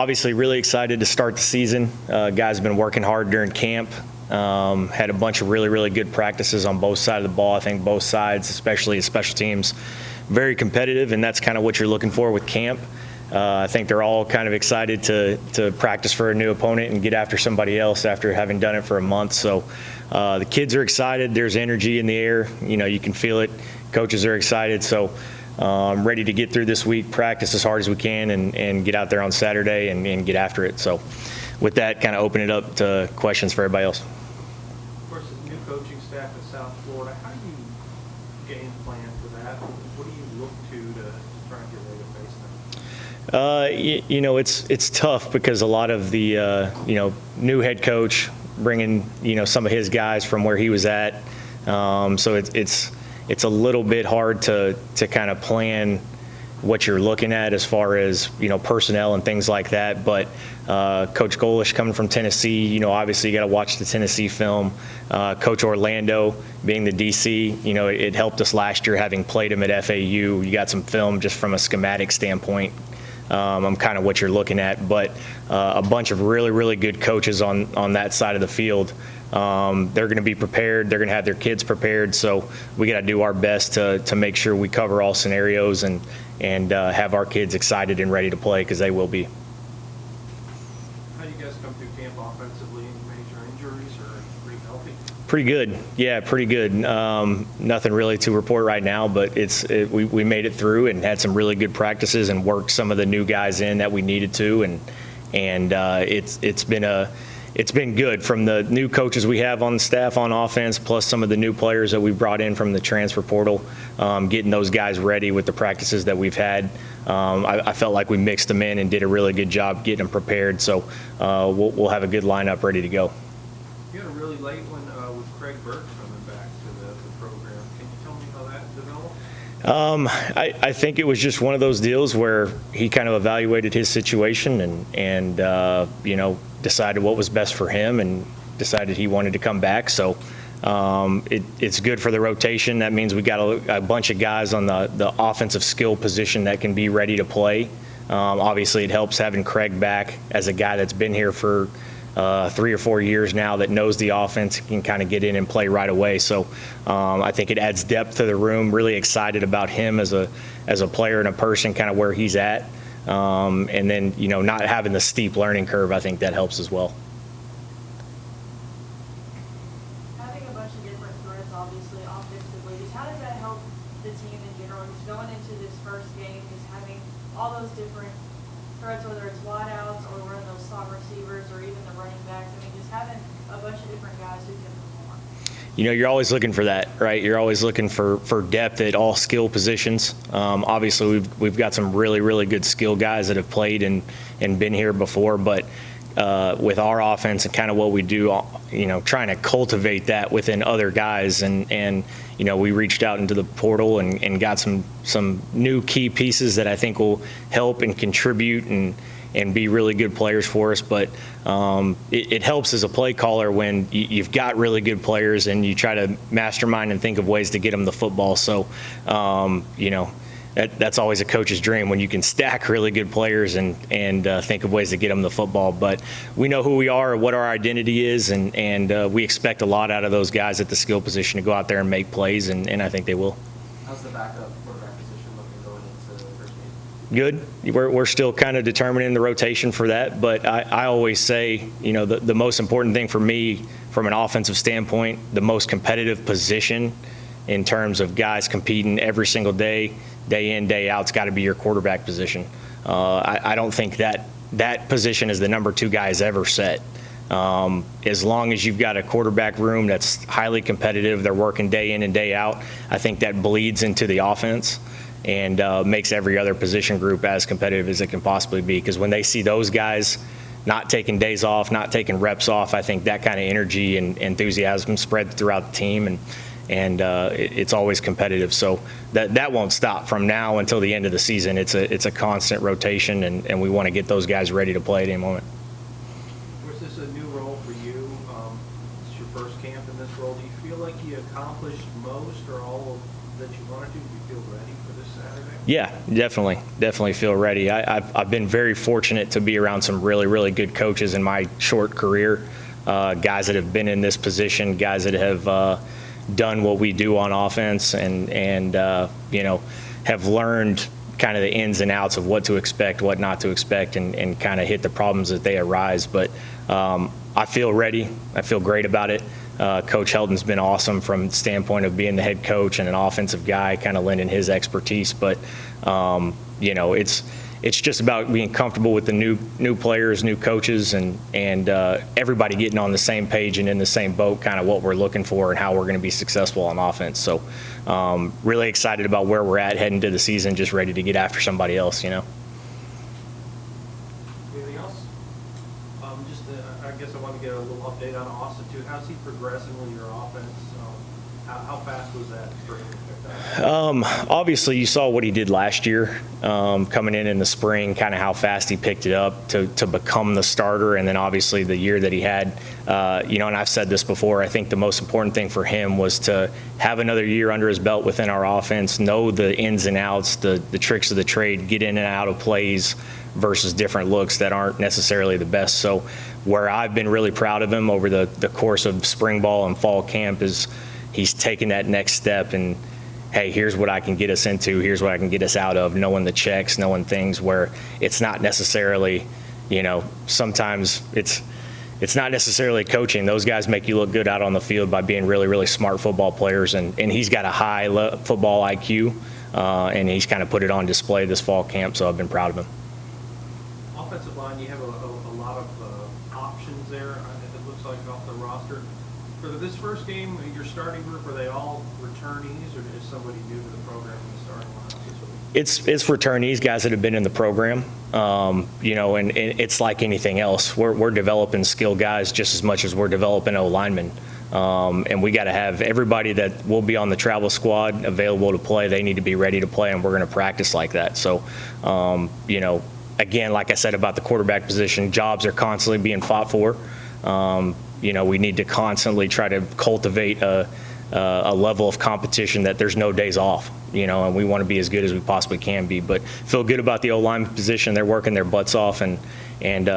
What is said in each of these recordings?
Obviously really excited to start the season. Guys have been working hard during camp. Had a bunch of really good practices on both sides of the ball. I think both sides, especially special teams, very competitive, and that's kind of what you're looking for with camp. I think they're all kind of excited to practice for a new opponent and get after somebody else after having done it for a month. So the kids are excited. There's energy in the air. You can feel it. Coaches are excited. So I'm ready to get through this week, practice as hard as we can, and get out there on Saturday and get after it. So with that, kind of open it up to questions for everybody else. Of course, the new coaching staff in South Florida, how do you game plan for that? What do you look to try and get ready to face them? It's tough because a lot of the new head coach bringing some of his guys from where he was at, so it's a little bit hard to kind of plan what you're looking at as far as personnel and things like that. But Coach Golish coming from Tennessee, obviously you got to watch the Tennessee film. Coach Orlando being the DC, it helped us last year having played him at FAU. You got some film just from a schematic standpoint. I'm kind of what you're looking at, but a bunch of really good coaches on that side of the field. They're going to be prepared. They're going to have their kids prepared. So we got to do our best to make sure we cover all scenarios and have our kids excited and ready to play, because they will be. How do you guys come through camp offensively? Any major injuries or pretty healthy? Pretty good. Yeah, pretty good. Nothing really to report right now, but we made it through and had some really good practices and worked some of the new guys in that we needed to, and it's been good from the new coaches we have on the staff on offense, plus some of the new players that we brought in from the transfer portal, getting those guys ready with the practices that we've had. I felt like we mixed them in and did a really good job getting them prepared. So we'll have a good lineup ready to go. You had a really late one with Craig Burke coming back to the program. Can you tell me how that developed? I think it was just one of those deals where he kind of evaluated his situation and decided what was best for him and decided he wanted to come back. So it's good for the rotation. That means we got a bunch of guys on the offensive skill position that can be ready to play. Obviously, it helps having Craig back as a guy that's been here for 3 or 4 years now, that knows the offense, can kind of get in and play right away. So I think it adds depth to the room. Really excited about him as a player and a person, kind of where he's at. And then, not having the steep learning curve, I think that helps as well. Having a bunch of different threats, obviously, offensively, just how does that help the team in general? Just going into this first game, just having all those different threats, whether it's wideouts or running those slot receivers or even the running backs. I mean, just having a bunch of different guys who can perform. You're always looking for that, right? You're always looking for depth at all skill positions. Obviously, we've got some really good skill guys that have played and been here before, but with our offense and kind of what we do, trying to cultivate that within other guys, and we reached out into the portal and got some new key pieces that I think will help and contribute and be really good players for us. But it helps as a play caller when you've got really good players and you try to mastermind and think of ways to get them the football. So, that's always a coach's dream, when you can stack really good players and think of ways to get them the football. But we know who we are, what our identity is, and we expect a lot out of those guys at the skill position to go out there and make plays, and I think they will. How's the backup quarterback position looking going into the first game? Good. We're still kind of determining the rotation for that, but I always say, the most important thing for me from an offensive standpoint, the most competitive position in terms of guys competing every single day in, day out, it's got to be your quarterback position. I don't think that position is the number 2 guys ever set. As long as you've got a quarterback room that's highly competitive, they're working day in and day out, I think that bleeds into the offense and makes every other position group as competitive as it can possibly be. Because when they see those guys not taking days off, not taking reps off, I think that kind of energy and enthusiasm spread throughout the team, and it's always competitive. So that won't stop from now until the end of the season. It's a constant rotation, and we want to get those guys ready to play at any moment. Was this a new role for you? It's your first camp in this role. Do you feel like you accomplished most or all of that you want to do? Do you feel ready for this Saturday? Yeah, definitely feel ready. I've been very fortunate to be around some really good coaches in my short career, guys that have been in this position, guys that have done what we do on offense, and you know, have learned kind of the ins and outs of what to expect, what not to expect, and kind of hit the problems that they arise. But I feel ready. I feel great about it. Coach Heldon's been awesome from the standpoint of being the head coach and an offensive guy, kind of lending his expertise. But you know, it's just about being comfortable with the new players, new coaches, and everybody getting on the same page and in the same boat, kind of what we're looking for and how we're going to be successful on offense. So really excited about where we're at heading to the season, just ready to get after somebody else, you know. Anything else? Just, I guess I want to get a little update on Austin too. How's he progressing with your offense? How fast was that for him to pick up? Obviously, you saw what he did last year, coming in the spring, kind of how fast he picked it up to become the starter, and then obviously the year that he had. You know, and I've said this before, I think the most important thing for him was to have another year under his belt within our offense, know the ins and outs, the tricks of the trade, get in and out of plays versus different looks that aren't necessarily the best. So where I've been really proud of him over the course of spring ball and fall camp is he's taken that next step and, hey, here's what I can get us into, here's what I can get us out of, knowing the checks, knowing things where it's not necessarily, you know, sometimes it's not necessarily coaching. Those guys make you look good out on the field by being really smart football players, and he's got a high football IQ, and he's kind of put it on display this fall camp, so I've been proud of him. Offensive line, you have a lot of options there, it looks like, off the roster. For this first game, your starting group, are they all returnees, or is somebody new to the program in the starting lineup this week? It's returnees, guys that have been in the program, you know, and it's like anything else. We're developing skilled guys just as much as we're developing O-linemen. And we got to have everybody that will be on the travel squad available to play. They need to be ready to play, and we're going to practice like that. So, you know, again, like I said about the quarterback position, jobs are constantly being fought for. You know, we need to constantly try to cultivate a level of competition that there's no days off, you know, and we want to be as good as we possibly can be. But feel good about the O-line position. They're working their butts off, and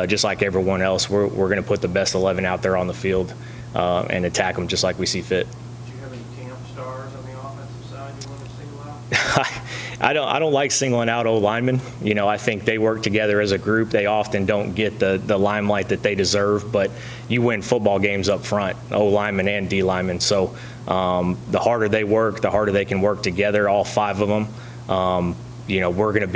just like everyone else, we're going to put the best 11 out there on the field and attack them just like we see fit. Do you have any camp stars on the offensive side you want to single out? I don't like singling out O-linemen. You know, I think they work together as a group. They often don't get the limelight that they deserve, but you win football games up front, O-linemen and D-linemen. So the harder they work, the harder they can work together, all five of them. You know, we're going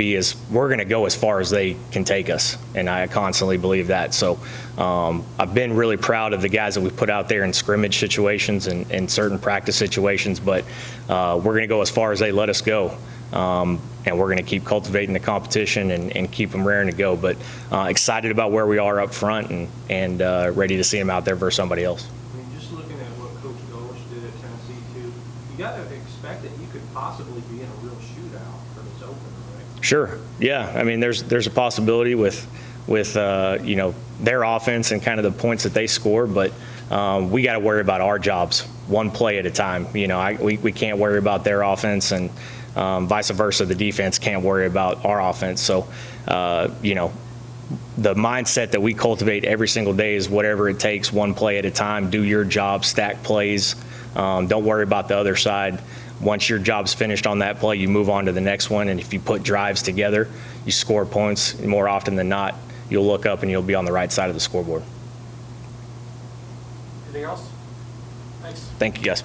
to go as far as they can take us, and I constantly believe that. So I've been really proud of the guys that we put out there in scrimmage situations and certain practice situations, but we're going to go as far as they let us go. And we're going to keep cultivating the competition and keep them raring to go. But excited about where we are up front and ready to see them out there versus somebody else. I mean, just looking at what Coach Golish did at Tennessee too, you got to expect that you could possibly be in a real shootout for this opener, right? Sure. Yeah. I mean, there's a possibility with you know, their offense and kind of the points that they score, but we got to worry about our jobs one play at a time. You know, we can't worry about their offense, and vice versa, the defense can't worry about our offense. So, you know, the mindset that we cultivate every single day is whatever it takes, one play at a time. Do your job, stack plays. Don't worry about the other side. Once your job's finished on that play, you move on to the next one. And if you put drives together, you score points. More often than not, you'll look up and you'll be on the right side of the scoreboard. Anything else? Thanks. Thank you, guys.